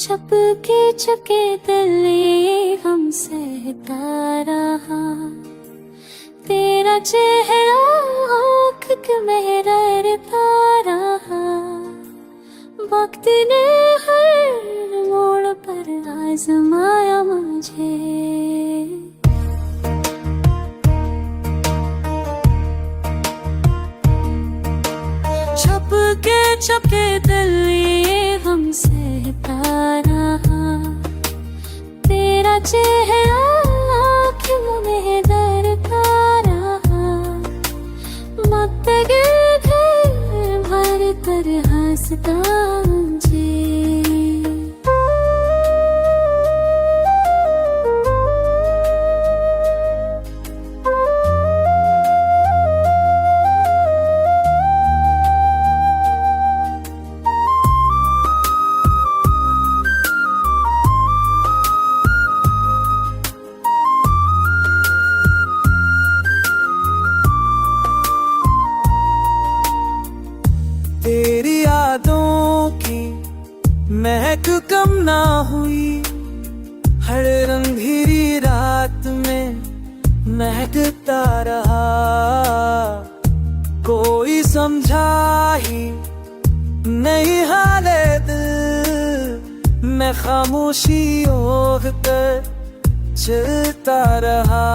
छपके छपके दिल ये गम सहता रहा, तेरा चेहरा आँख के महरता रहा। वक्त ने हर मोड़ पर आजमाया मुझे, छपके छपके दिल ये गम सहता रहा, तेरा चेहरा आँखों में डरता रहा। वक्त के घर भर कर हंसता मुझे, तेरी यादों की महक कम ना हुई, हर अंधेरी रात में महकता रहा। कोई समझा ही नहीं हाले दिल, मैं खामोशी ओढ़ कर चलता रहा।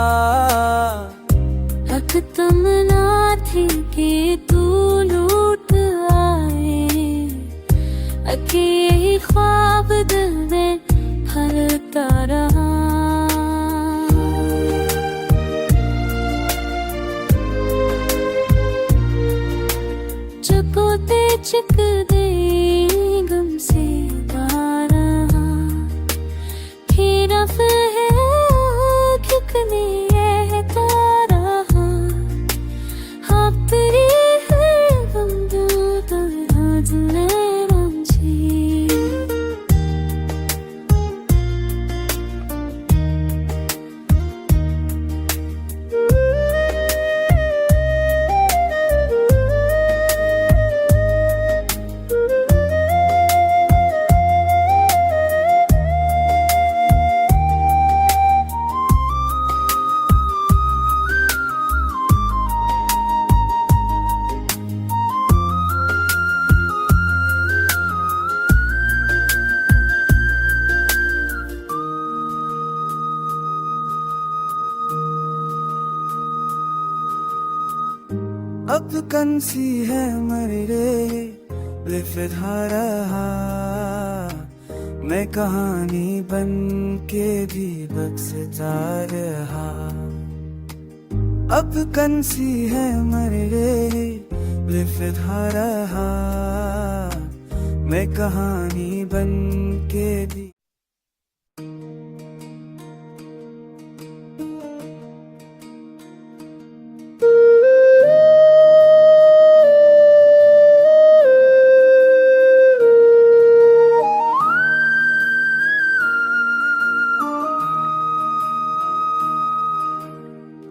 हक तमन्ना थी कि तू लूट आए, अकेले ख्वाब दिल में फलता रहा। चकोते चक दे गम से रहा, खिरफ है खिकने अब कंसी है मरे बेफिदा रहा, मैं कहानी बन के भी बक्सता रहा। अब कंसी है मरे बेफिदा रहा, मैं कहानी बन के भी।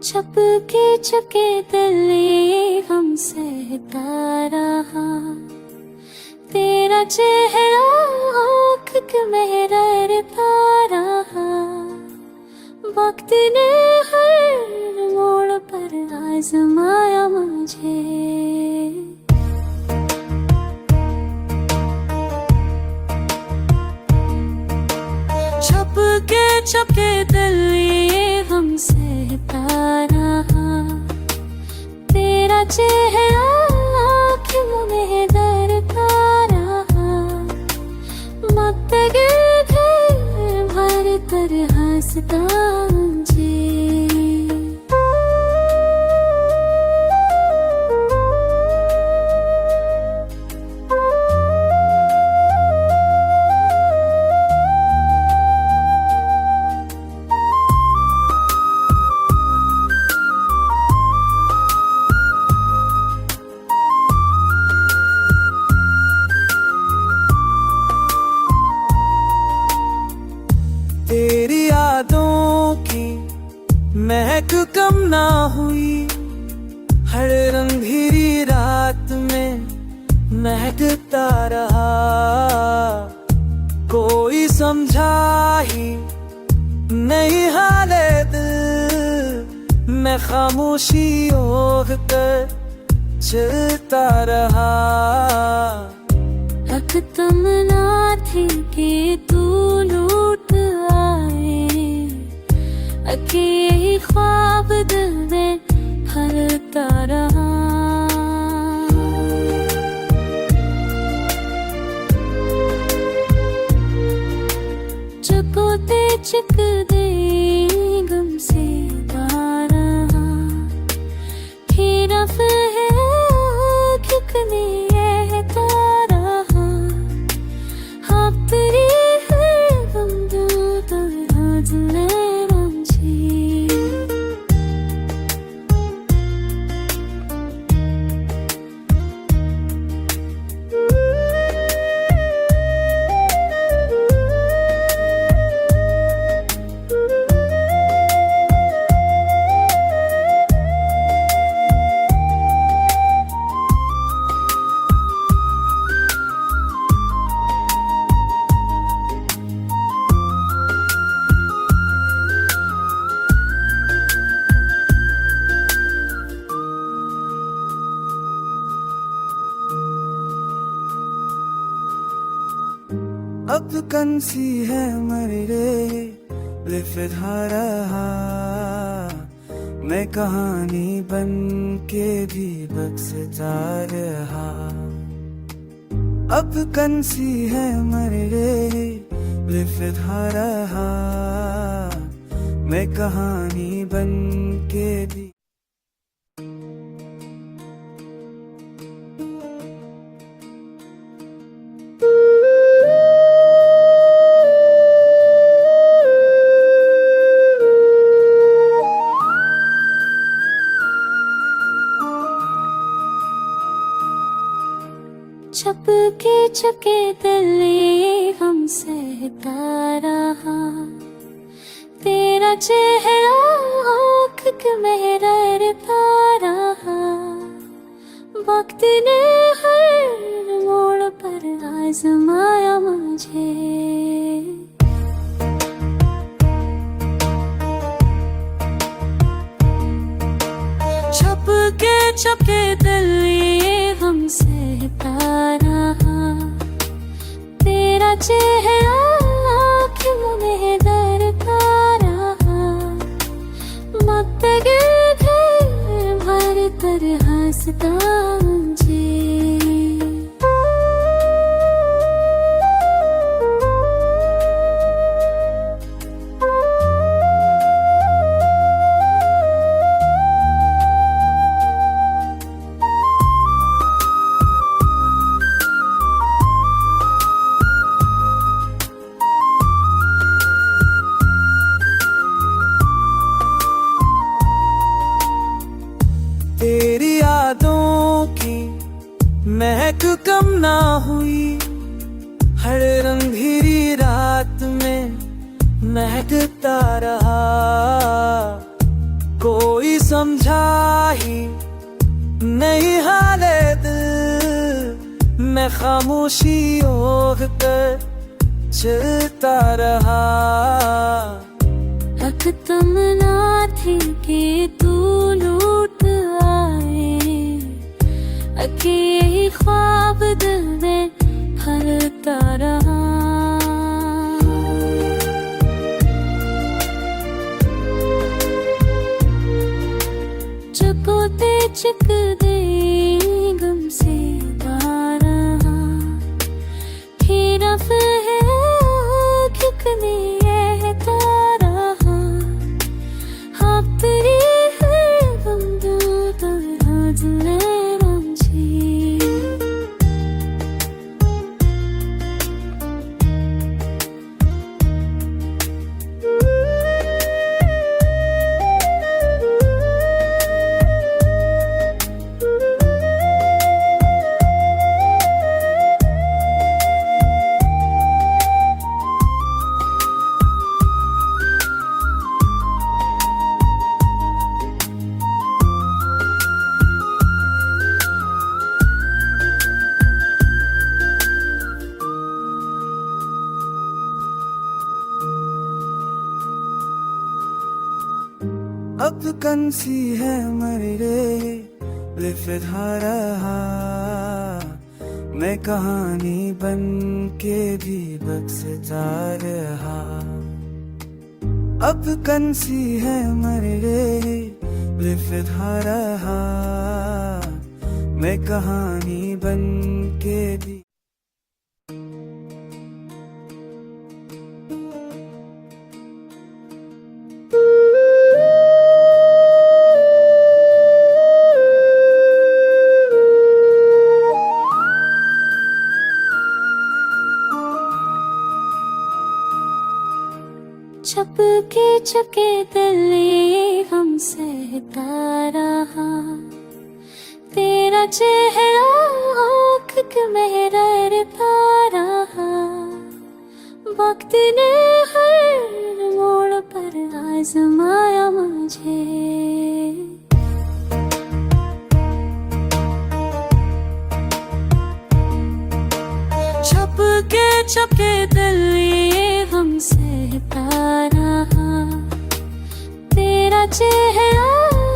छपके छपके दिल ये गम सहता रहा, तेरा चेहरा आँख के महरता रहा। वक्त ने हर मोड़ पर आजमाया मुझे, छपके छपके दिल ये गम सहता रहा, तेरा चेहरा आँखों में डरता रहा। वक्त के घर भर कर हंसता मुझे, तेरी यादों की महक कम ना हुई, हर अंधेरी रात में महकता रहा। कोई खामोशी ओढ़ कर चलता रहा। हक तमन्ना थी कि तू लूट आए, अकेले ख्वाब दिल में फलता रहा। चकोते चक दे गम से रहा, फिर है कितनी रहता रहा। आप तेरी है गम दो तरह जुले रंजी। अब कंसी है मेरे बेफिदा रहा। मैं कहानी बन के भी बक्सता रहा। अब कंसी है मेरे बेफिदा रहा। मैं कहानी बन के भी। छप के चके तले हम सहता रहा। तेरा चेहरा आँख के मेहरता रहा। वक्त ने हर मोड़ पर आजमाया मुझे। छप के चके तले हम सहता रहा। तेरा चेहरा आँखों में डरता रहा। मत गिर भर तरह हंसता मुझे। तेरी यादों की महक कम ना हुई। हर रंगीरी रात में महकता रहा। कोई समझा ही नहीं हाले दिल। मैं खामोशी ओढ़ कर चलता रहा। हक तमन्ना थी कि तू लूट आए, अकेले ख्वाब दिल में फलता रहा। चकोते चक दे गम से रहा। फिर है कितनी रहता रहा। आप तेरी है गम दो तरह जुले रंजी। अब कंसी है मरे लिफिधा रहा मैं कहानी बन के भी बक्सता रहा। अब कंसी है मरे लिफिधा रहा मैं कहानी बन के भी। चपके चके तले हम सहता रहा तेरा चेहरा आँख के मेहरता रहा। वक्त ने हर मोड़ पर आजमाया मुझे चपके चपके तले हम सहता रहा तेरा चेहरा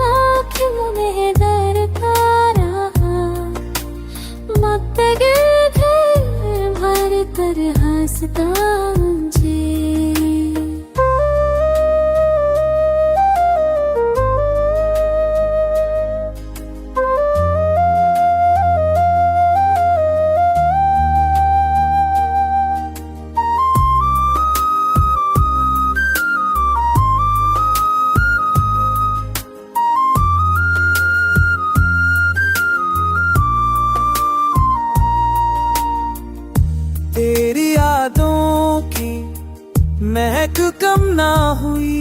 आँखों में दरता रहा। मत गिर भर कर हंसता मुझे तेरी यादों की महक कम ना हुई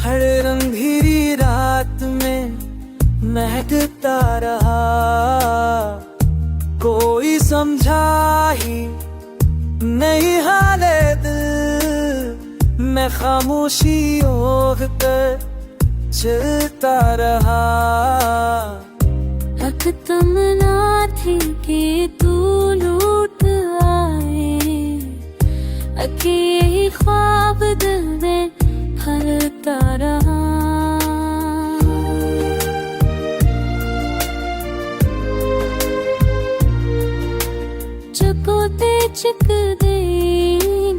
हर रंगीरी रात में महकता रहा। कोई समझा ही नहीं हाले दिल मैं खामोशी ओढ़ कर चलता रहा। हक तमन्ना थी कि तू लूट आए अके यही ख्वाब दिल में फलता रहा। चकोते चक दे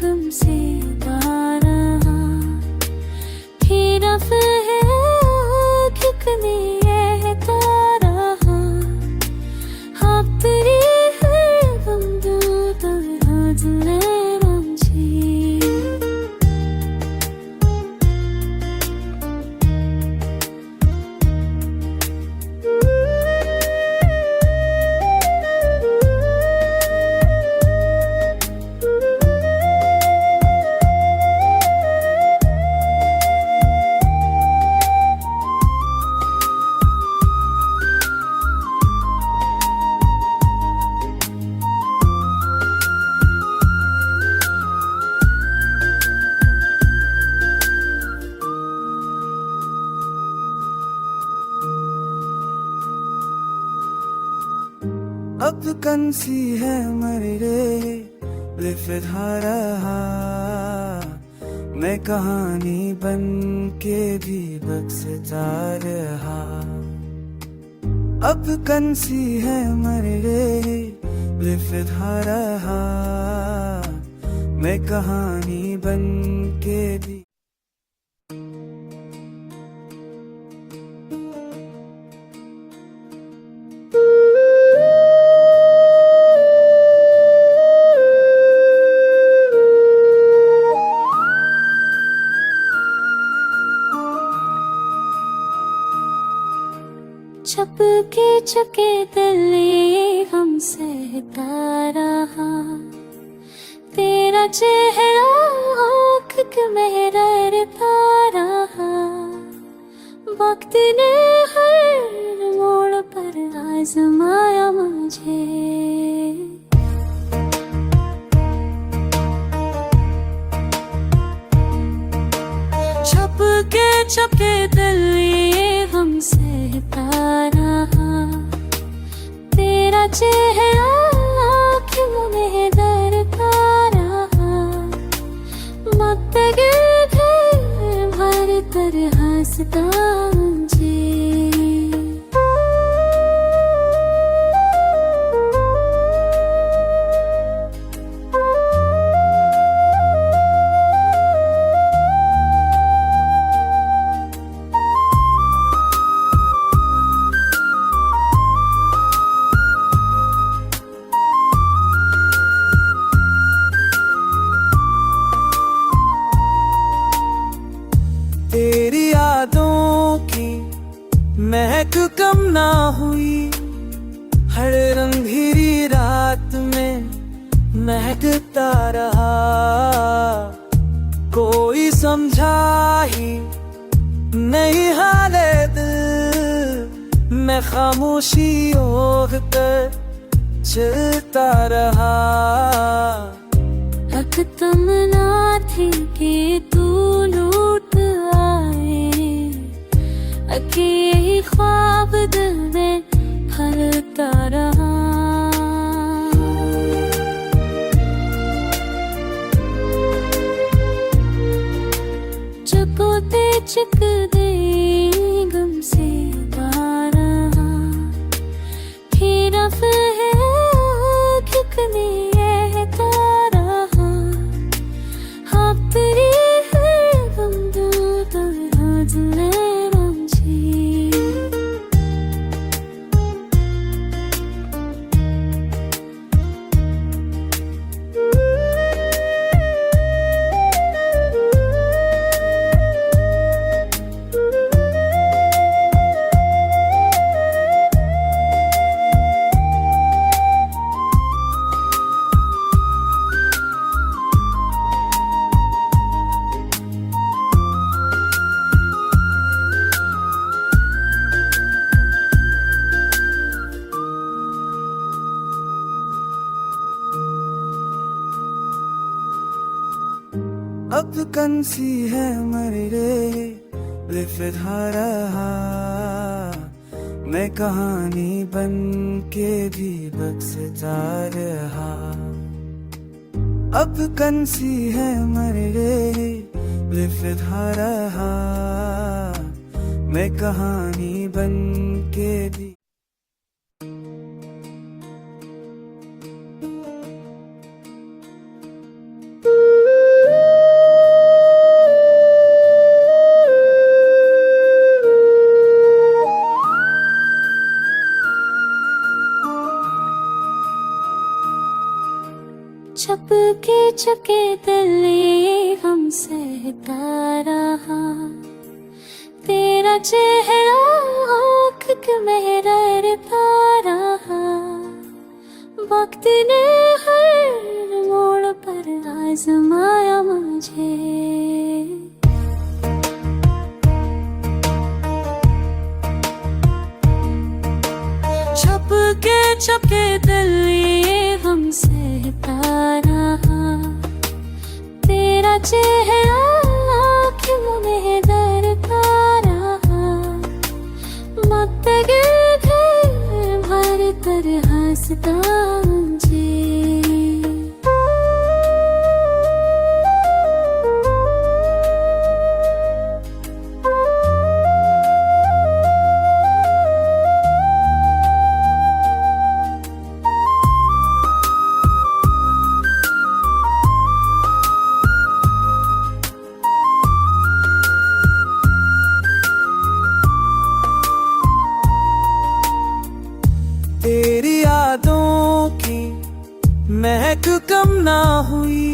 गम से रहा फिर है कितनी अब कंसी है मरे लिफिधा रहा मैं कहानी बन के भी बक्सता रहा। अब कंसी है मरे लिफिधा रहा मैं कहानी बन के भी। चपके चके तले हम सहता रहा तेरा चेहरा आँख के मेहरता रहा। वक्त ने हर मोड़ पर आजमाया मुझे चपके चपके तले हम सहता रहा तेरा चेहरा आँखों में दरता रहा। मत गिर भर कर हंस हंसता जी। तेरी यादों की महक कम ना हुई, हर अंधेरी रात में महकता रहा। कोई समझा ही नहीं हाले दिल, मैं खामोशी ओढ़ कर चलता रहा। हक तमन्ना थी कि तू लूट आए, अके यही ख्वाब दिल में फलता रहा। चकोते चिक दे गम से रहा, फिर है कितनी अब कंसी है मरे लिफिधा रहा, मैं कहानी बन के भी बक्सता रहा। अब कंसी है मरे लिफिधा रहा, मैं कहानी बन के भी। छप के चके तले हम सहता रहा, तेरा चेहरा आँख महरता रहा। वक्त ने हर मोड़ पर आजमाया मुझे, छप के चके तले हम सहता रहा, तेरा चेहरा आँखों में डरता रहा। मत गिर भर कर हंसता जी। तेरी यादों की महक कम ना हुई,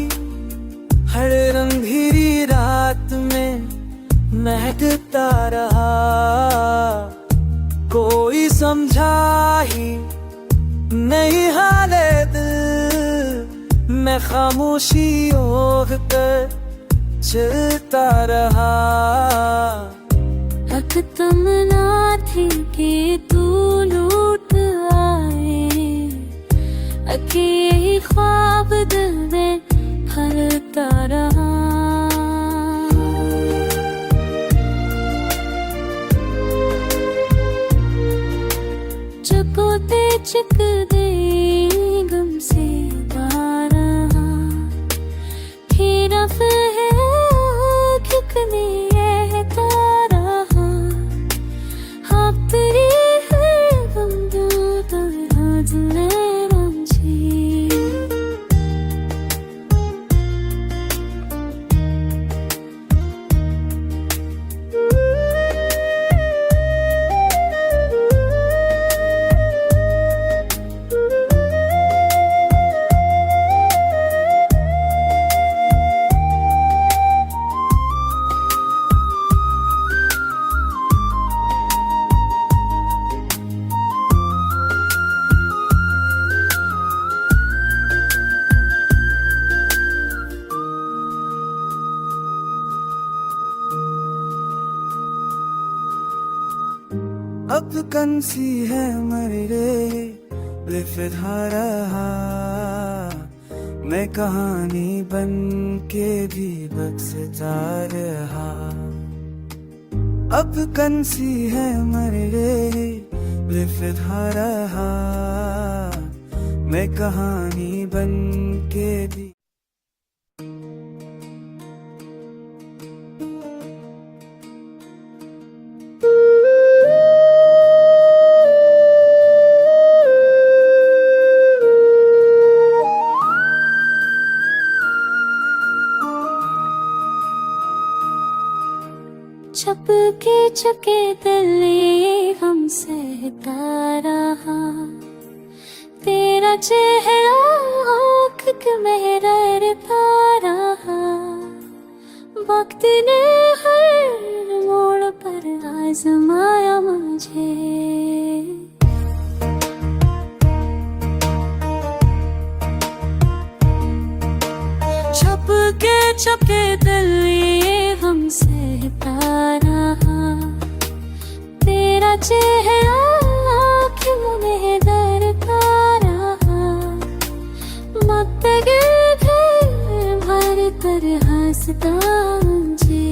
हर अंधेरी रात में महकता रहा। कोई समझा ही नहीं हाले दिल, मैं खामोशी ओढ़ कर चलता रहा। हक तमन्ना थी कि तू लूट आए, अके यही ख्वाब दिल में फलता रहा। चकोते चिक दे गम से रहा, फिर है कितनी रहा। ले रांझी। अब कंसी है मरे बेफिदा रहा, मैं कहानी बन के भी बक्सता रहा। अब कंसी है मरे बेफिदा रहा, मैं कहानी बन के भी। चपके चके दिल हम सहता रहा, तेरा चेहरा आँख के महरता रहा। वक्त ने हर मोड़ पर आजमाया मुझे, छपके छपके दिल हम सहता रहा, तेरा चेहरा आँखों में डरता रहा। वक्त के भर कर हंसता मुझे।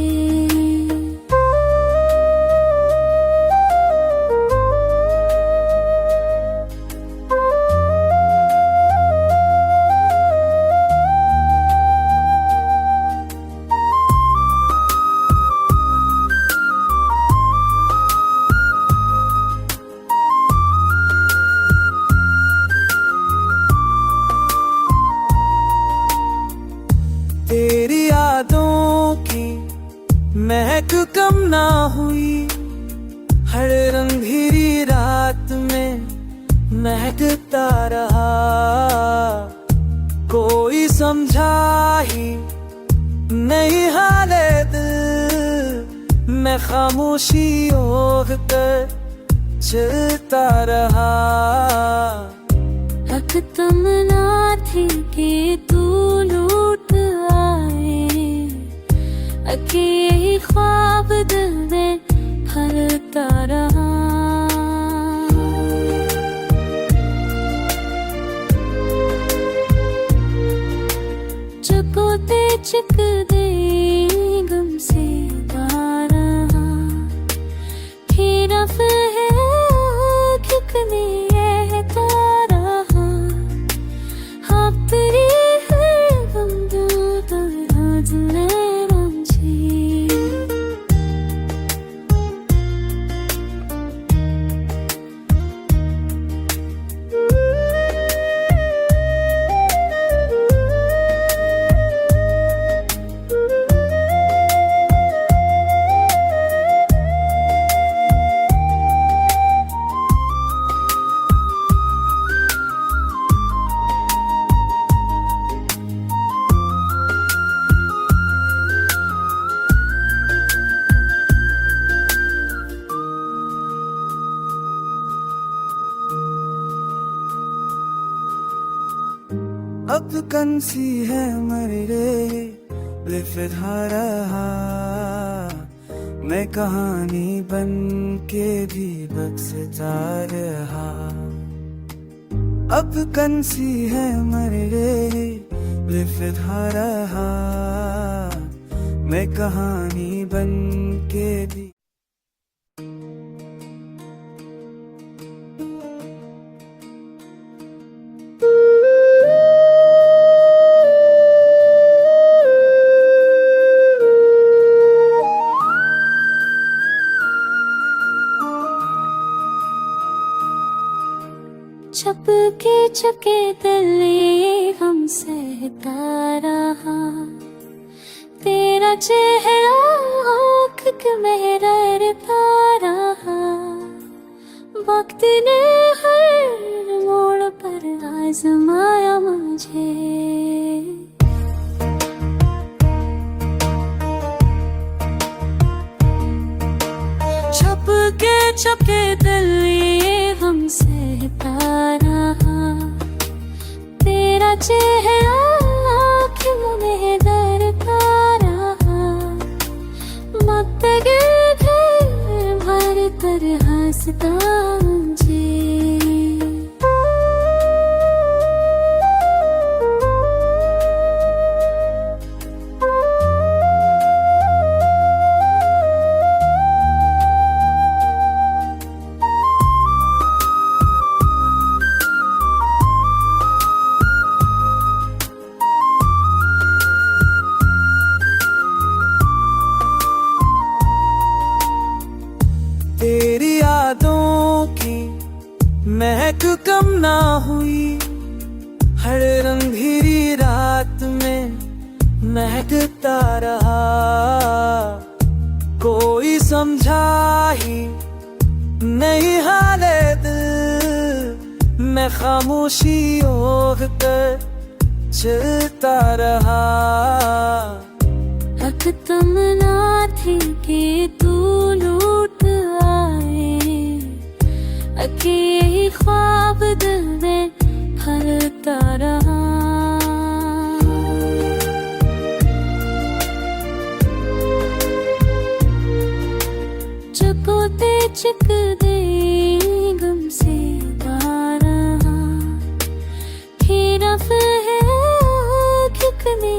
तेरी यादों की महक कम ना हुई, हर रंगीरी रात में महकता रहा। कोई समझा ही नहीं हाले दिल, मैं खामोशी ओढ़ कर चलता रहा। हक तमन्ना थी कि तू लूट आए, अके यही ख्वाब दिल में फलता रहा। चकोते चक दे गम से रहा, फिर है कितनी अब कंसी है मरे बेफिदा रहा, मैं कहानी बन के भी बक्सता रहा। अब कंसी है मरे बेफिदा रहा, मैं कहानी बन के भी। छपके चुके दिल ये गम सहता रहा, तेरा चेहरा आँख में रड़ता रहा। वक्त ने हर मोड़ पर आजमाया मुझे, छपके दिल ये गम सहता रहा, तेरा चेहरा आँखों में डरता रहा। मत भर कर हंसता मुझे, तेरी यादों की महक कम ना हुई, हर रंगीरी रात में महकता रहा। कोई समझा ही नहीं हाले दिल, मैं खामोशी ओढ़ कर चलता रहा। हक तमन्ना थी कि तू लूट आए, अके यही ख्वाब दिल में फलता रहा। चकोते चक दे गम से रहा, फिर है कितनी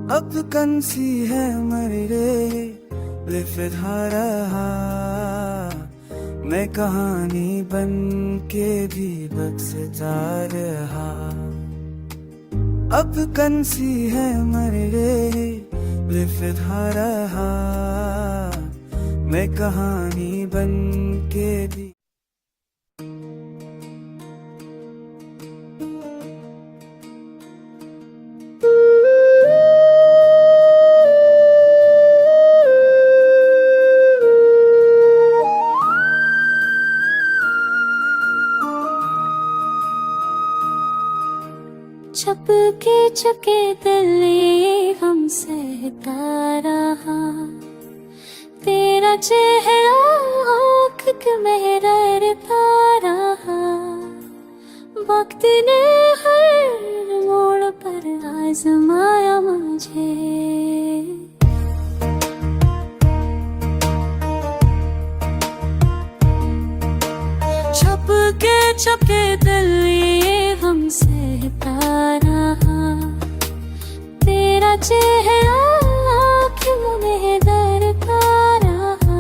अब कंसी है मरे बेफिदा रहा, मैं कहानी बन के भी बक्सता रहा। अब कंसी है मरे बेफिदा रहा, मैं कहानी बन के भी। चुके दिल ये गम सहता रहा, तेरा चेहरा आँख में रड़ता रहा। वक्त ने हर मोड़ पर आजमाया मुझे, छपके दिल ये गम सहता रहा, तेरा चेहरा आँखों में डरता रहा।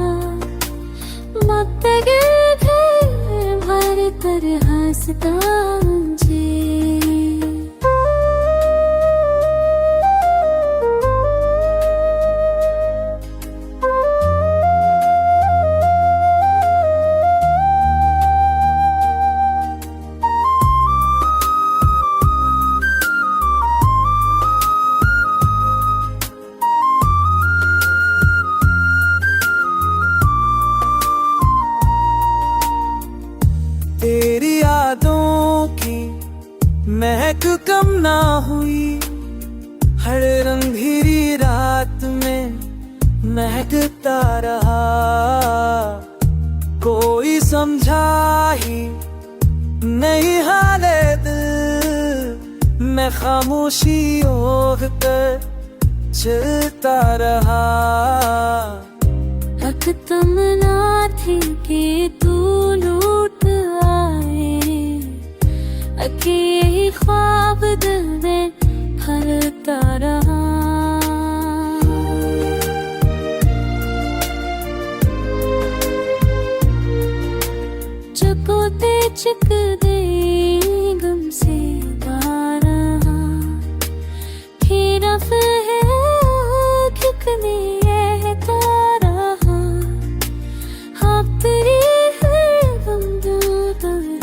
मत भर कर हंसता मुझे, तेरी यादों की महक कम ना हुई, हर रंगीरी रात में महकता रहा। कोई समझा ही नहीं हाले दिल, मैं खामोशी ओढ़ कर चलता रहा। हक तमन्ना थी कि तू लूट आए, अके यही ख्वाब दिल में फलता रहा। चकोते चक दे गम से रहा, खीरा है कितनी रहता रहा। हाँ तेरी है गम दो तरह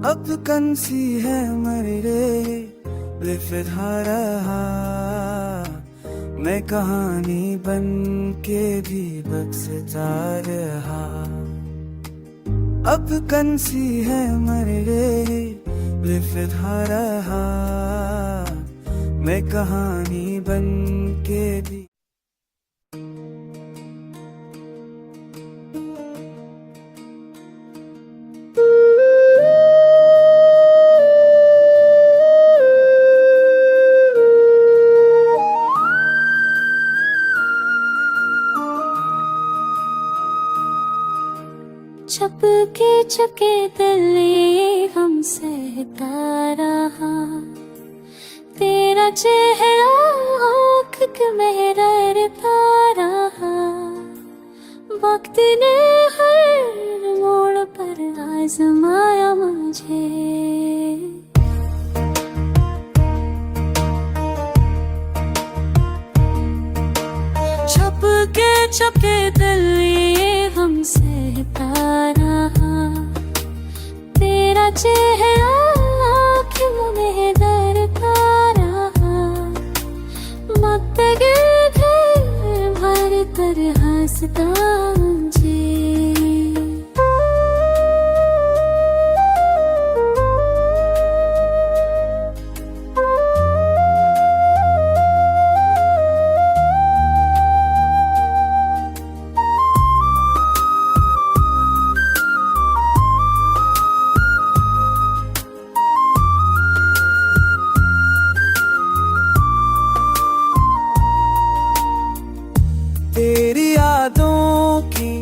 अब कंसी है मेरे बेफिदा रहा, मैं कहानी बन के भी बक्सता रहा। अब कंसी है मेरे बेफिदा रहा, मैं कहानी बन के भी। छपके छके तले हम सहता रहा, तेरा चेहरा आँख के मेहरता रहा। वक्त ने हर मोड़ पर आजमाया मुझे, छपके छपके तले हम सहता रहा, तेरा चेहरा आँखों में डरता रहा। मत गिर भर कर हंसता मुझे, तेरी यादों की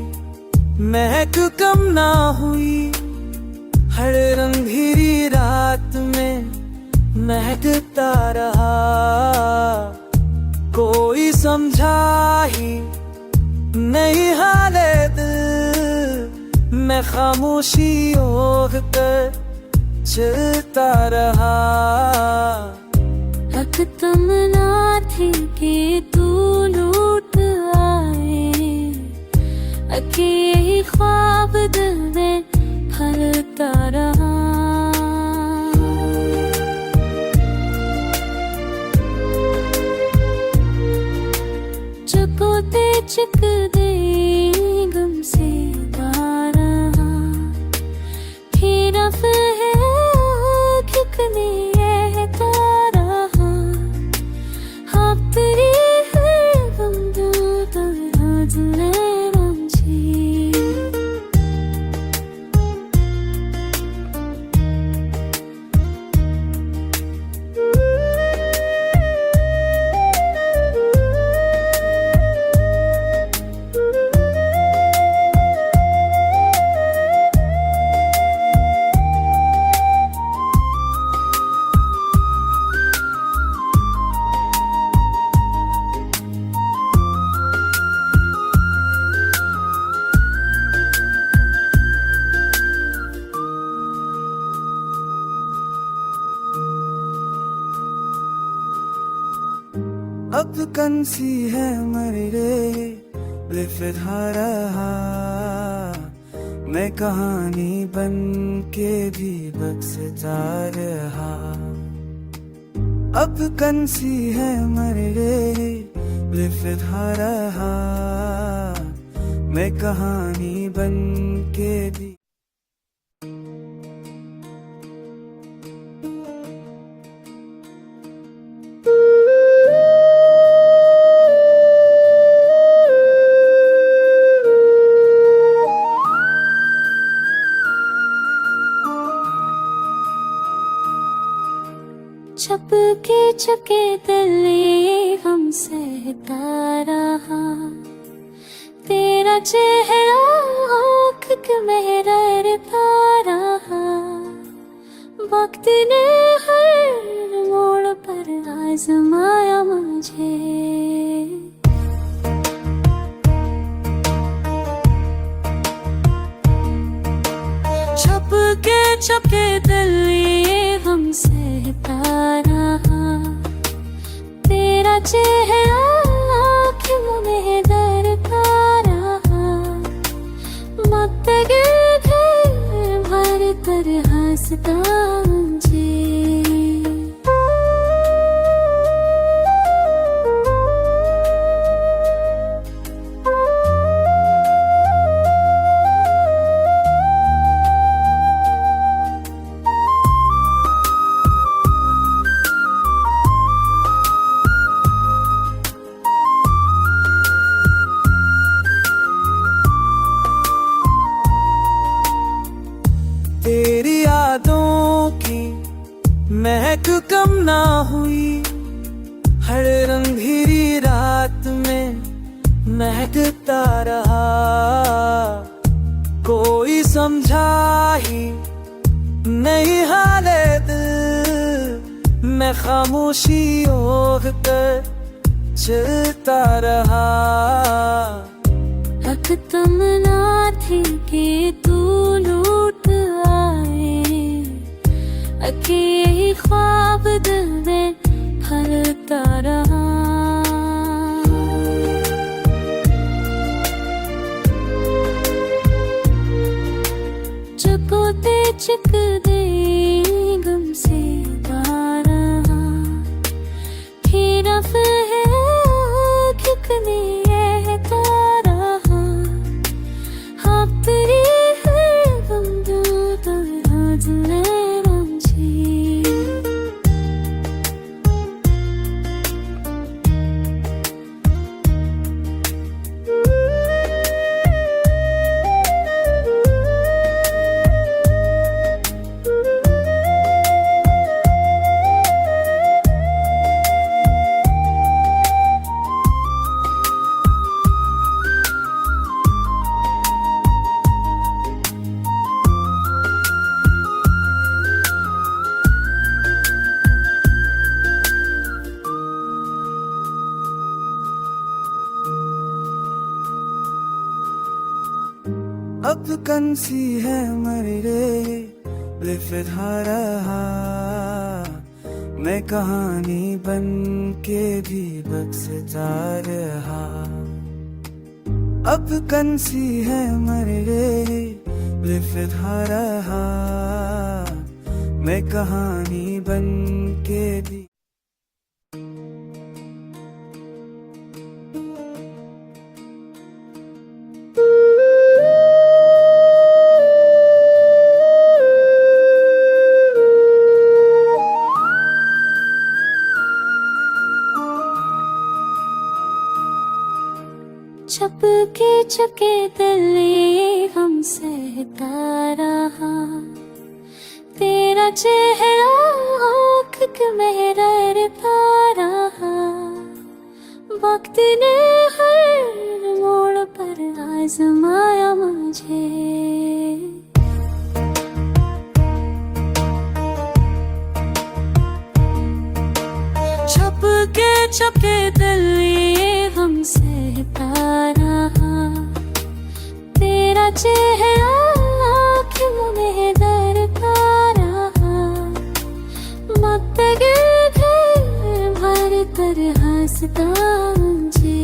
महक कम ना हुई, हर रंगीरी रात में महकता रहा। कोई समझा ही नहीं हाले दिल, मैं खामोशी ओढ़ कर चलता रहा। हक तमन्ना थी कि तू लूट आए, अके यही ख्वाब दिल में फलता रहा। चकोते चक दे गम से रहा, खीरा है कितनी रहता रहा। हाँ तेरी है गम दो तरह अब कंसी है मरे बेफिदा रहा, मैं कहानी बन के भी बक्सता रहा। अब कंसी है मरे बेफिदा रहा, मैं कहानी बन के भी। चपके चके दिल हम सहता रहा, तेरा चेहरा आँख के मेहरता रहा। वक्त ने हर मोड़ पर आजमाया मुझे, चपके चपके दिल हम सहता रहा, तेरा चेहरा आँखों में डरता रहा। वक्त के भर कर हंसता मुझे, तेरी यादों की महक कम ना हुई, हर रंगीरी रात में महकता रहा। कोई समझा ही नहीं हाले दिल, मैं खामोशी ओढ़ कर चलता रहा। हक तमन्ना थी कि तू लूट आए, अकेले ख्वाब दिल में फलता रहा। चकोते चक दे गम से रहा, फिर है कितनी अब कंसी है मरे बेफिदा रहा, मैं कहानी बन के भी बक्सता रहा। अब कंसी है मरे बेफिदा रहा, मैं कहानी बन के भी। चपके चके दिल हम सहता रहा, तेरा चेहरा आँख के मेहरता रहा। वक्त ने हर मोड़ पर आजमाया मुझे, चपके चपके दिल हम सहता रहा, तेरा चेहरा आँखों में डरता रहा। वक्त के भर तर हंसता मुझे।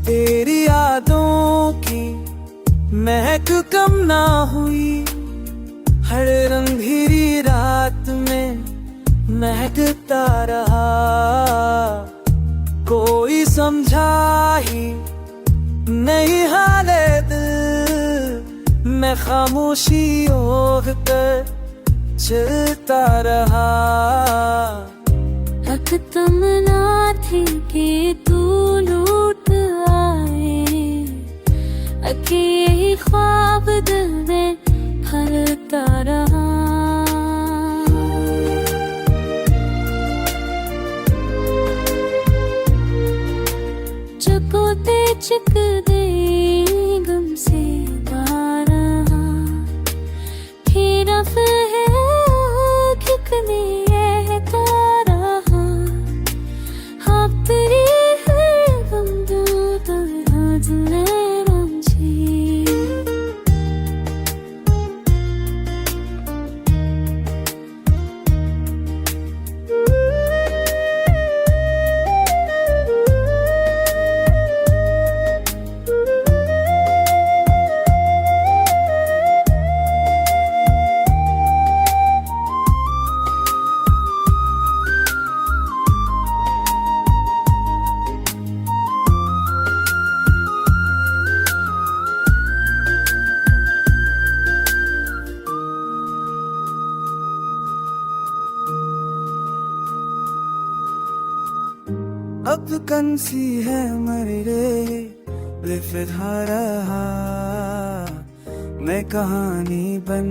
तेरी यादों की महक कम ना हुई, हर रंगीरी रात में महकता रहा। कोई समझा ही नहीं हाले दिल, मैं खामोशी ओढ़ कर चलता रहा। हक तमन्ना थी कि तू लूट आए, अके यही ख्वाब दिल में फलता रहा। चकोते चिक दे गम से रहा, फिर है कितनी अब कंसी है मरे बेफिदा रहा, मैं कहानी बन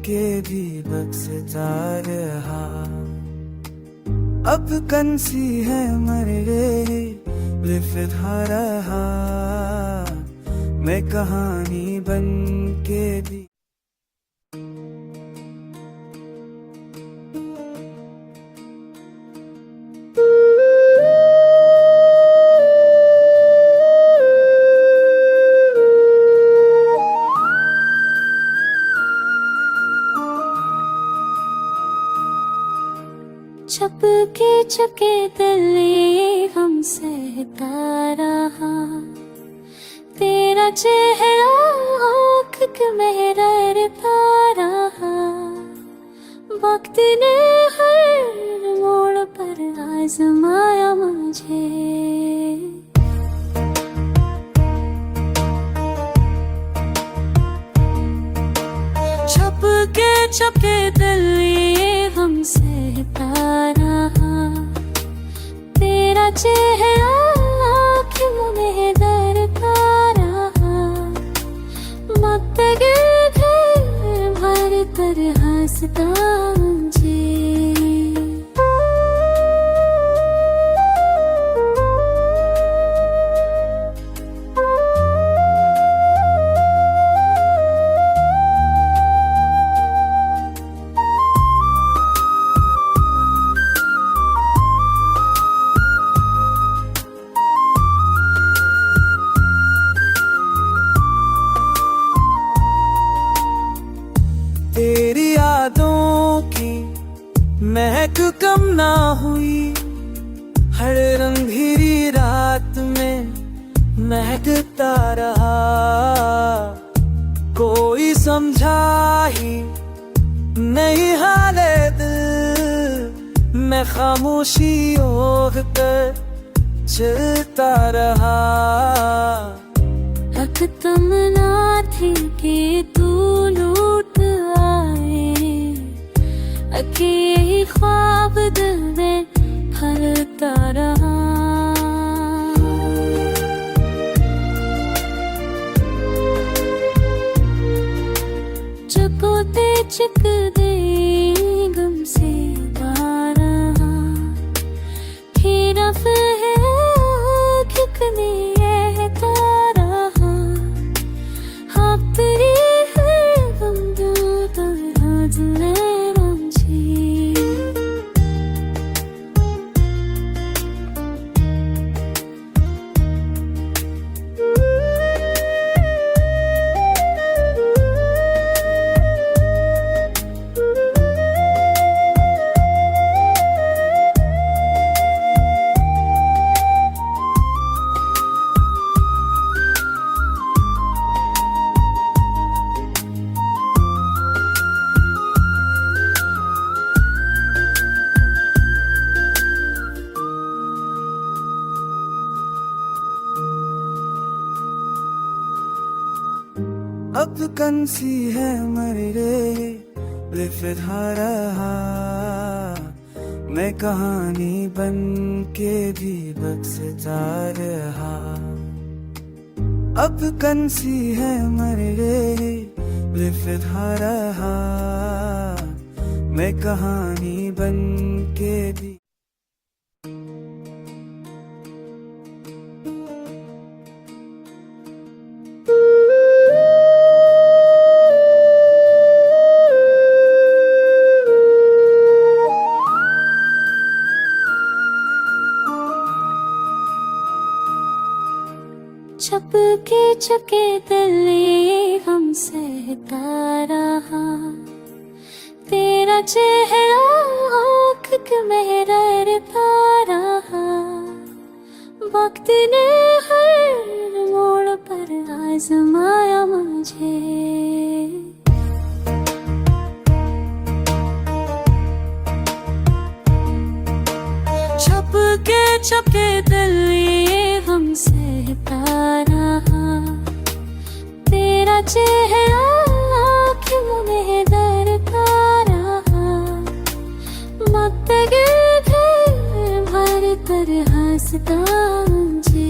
के भी बक्सता रहा। अब कंसी है मरे बेफिदा रहा, मैं कहानी बन के भी। छपके छके तले हम सहता रहा, तेरा चेहरा आँख के मेहरता रहा। वक्त ने हर मोड़ पर आजमाया मुझे, छपके छपके तले हम सहता रहा, तेरा चेहरा आँखों में दरता रहा। वक्त के भर तर हंसता मुझे। तेरी यादों की महक कम ना हुई, हर रंगीरी रात में महकता रहा। कोई समझा ही नहीं हाले दिल, मैं खामोशी ओढ़ कर चलता रहा। हक तमन्ना थी कि तू लूट आए, अके यही ख्वाब दिल में फलता रहा। चकोते चिक दे गम से रहा, फिर है कितनी अब कंसी है मरे लिफा रहा, मैं कहानी बन के भी बक्सता रहा। अब कंसी है मरे लिफा रहा, मैं कहानी बन के भी। चपके चके तले हम सहता रहा, तेरा चेहरा आँख महरता रहा। वक्त ने हर मोड़ पर आजमाया मुझे, चपके चपके तले हम सहता रहा, तेरा चेहरा आँख में दरता रहा। मत भर कर हंसता मुझे,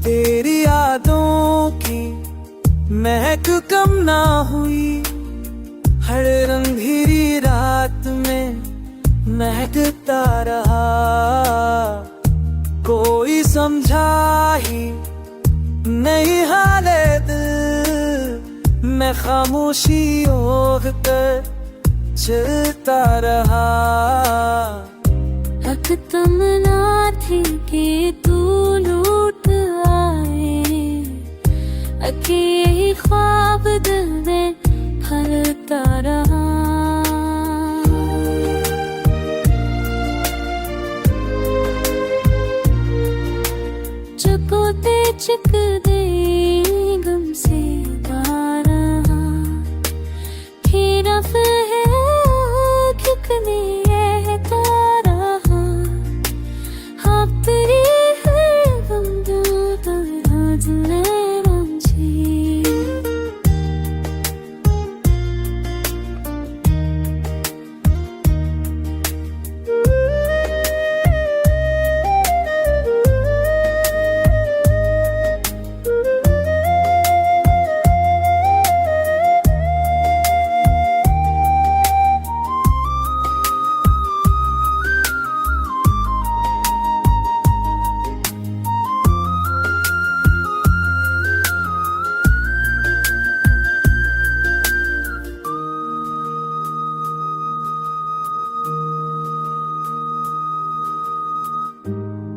तेरी यादों की महक कम ना हुई, हर रंगीरी रात में महकता रहा। कोई समझा ही नहीं हाले दिल, मैं खामोशी ओढ़ कर चलता रहा। हक तमन्ना थी कि तू लूट आए, अकेले ख्वाब दिल में फलता रहा। चकोते चक दे गम से रहा, फिर है कितनी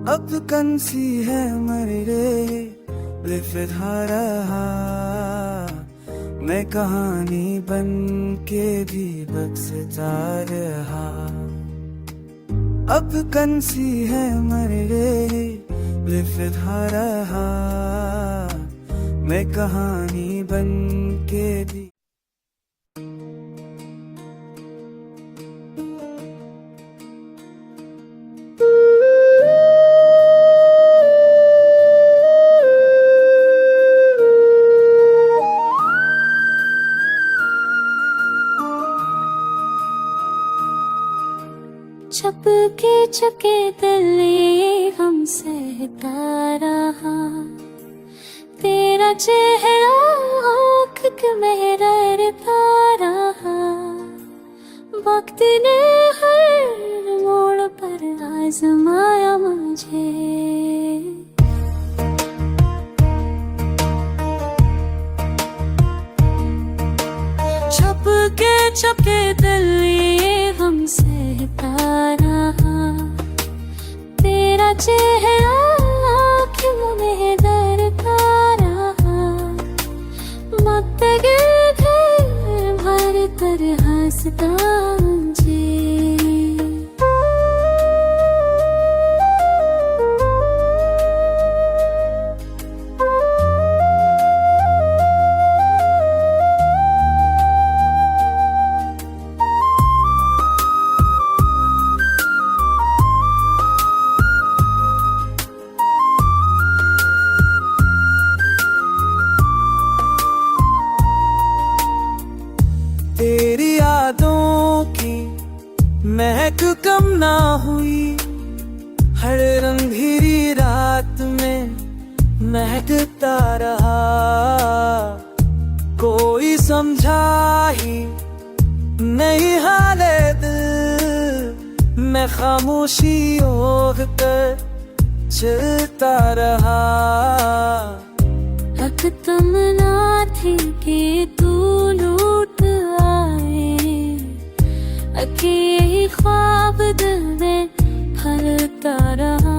अब कंसी है मरे लिफा रहा, मैं कहानी बन के भी बक्सता रहा। अब कंसी है मरे लिफा रहा, मैं कहानी बन के भी। चपके चके तले हम सहता रहा, तेरा चेहरा आँख महरता रहा। वक्त ने हर मोड़ पर आजमाया मुझे, चपके चपके तले हम सहता रहा, तेरा चेहरा आँख में दरता रहा। मत भर कर हंस हंसता मुझे। तेरी यादों की महक कम ना हुई, हर अंधेरी रात में महकता रहा। कोई समझा ही नहीं हाले दिल, मैं खामोशी ओढ़ कर चलता रहा। हक तमन्ना थी कि तू लूट आए, अकेले ख्वाब दिल में फलता रहा।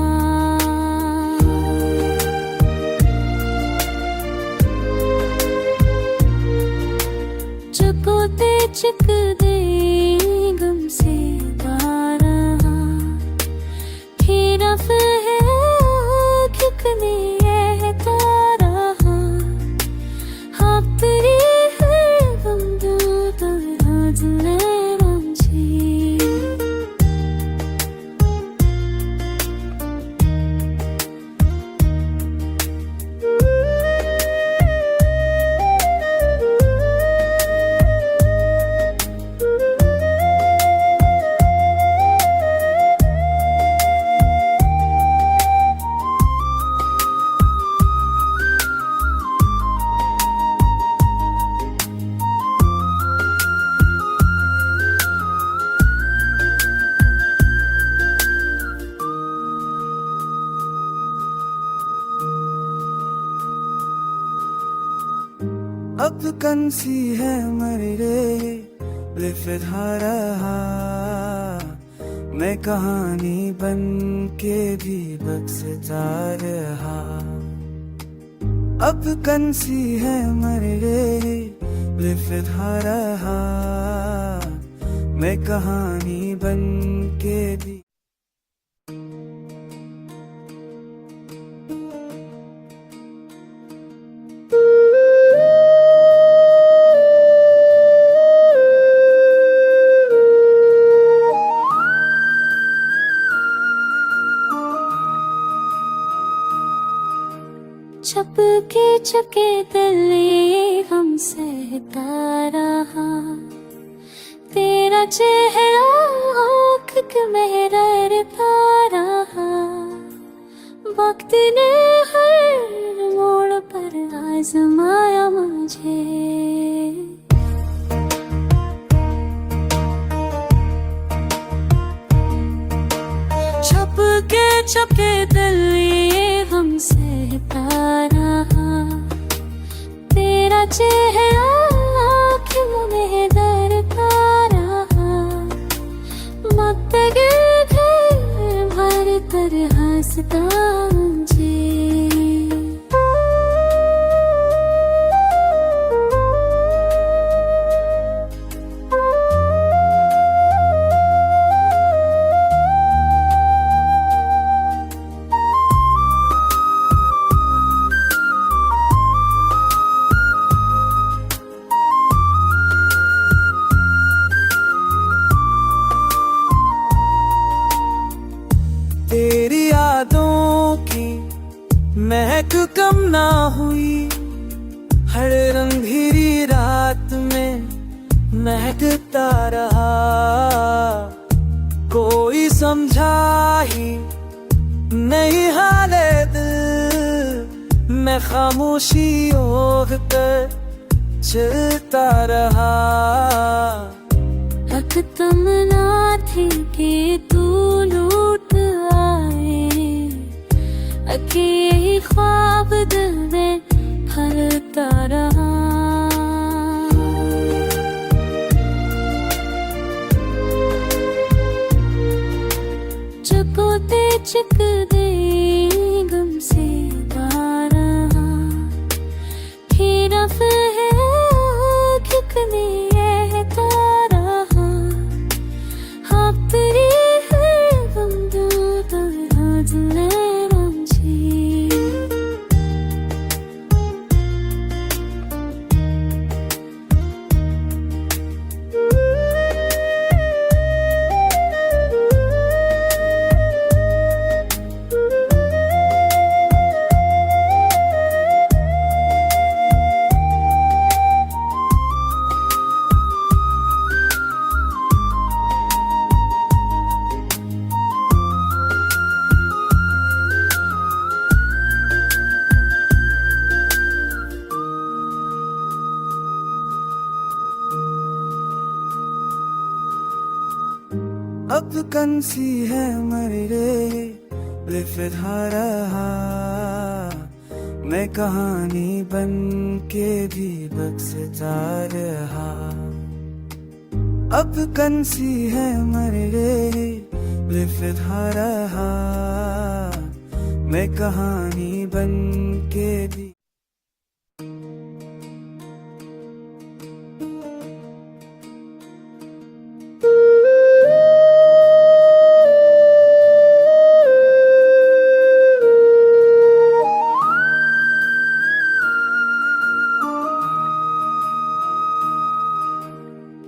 चकोते चिक दे गम से रहा, फिर है कितनी अब कंसी है मरे बेफिदा रहा, मैं कहानी बन के भी बक्सता रहा। अब कंसी है मरे बेफिदा रहा, मैं कहानी बन के भी। छपके छके तले हम सहता रहा, तेरा चेहरा आँख में रड़ता रहा। वक्त ने हर मोड़ पर आजमाया मुझे, छपके छपके तले हम सहता रहा, तेरा चेहरा आँखों में डरता रहा। मत गिर भर कर हंसता मुझे। तेरी यादों की महक कम ना हुई, हर अंधेरी रात में महकता रहा। कोई समझा ही नहीं हाले दिल, मैं खामोशी ओढ़ कर चलता रहा। हक तमन्ना थी कि तू लूट आए, अकेले ख्वाब दिल में फलता रहा। चकोते चिक दे गम से रहा, फिर है कितनी रहा। अब कंसी है मरे लिफिधा रहा, मैं कहानी बन के भी बक्सता रहा। अब कंसी है मरे लिफिधा रहा, मैं कहानी बन के भी।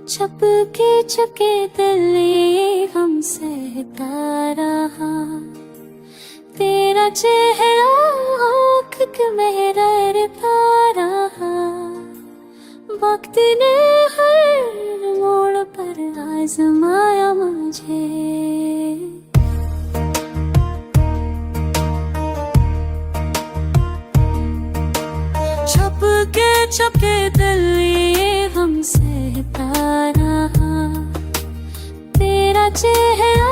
चपके चके दिल हम सहता रहा, तेरा चेहरा आँख में रड़ता रहा। वक्त ने हर मोड़ पर आजमाया मुझे, चपके चपके दिल हम सहता रहा, तेरा चेहरा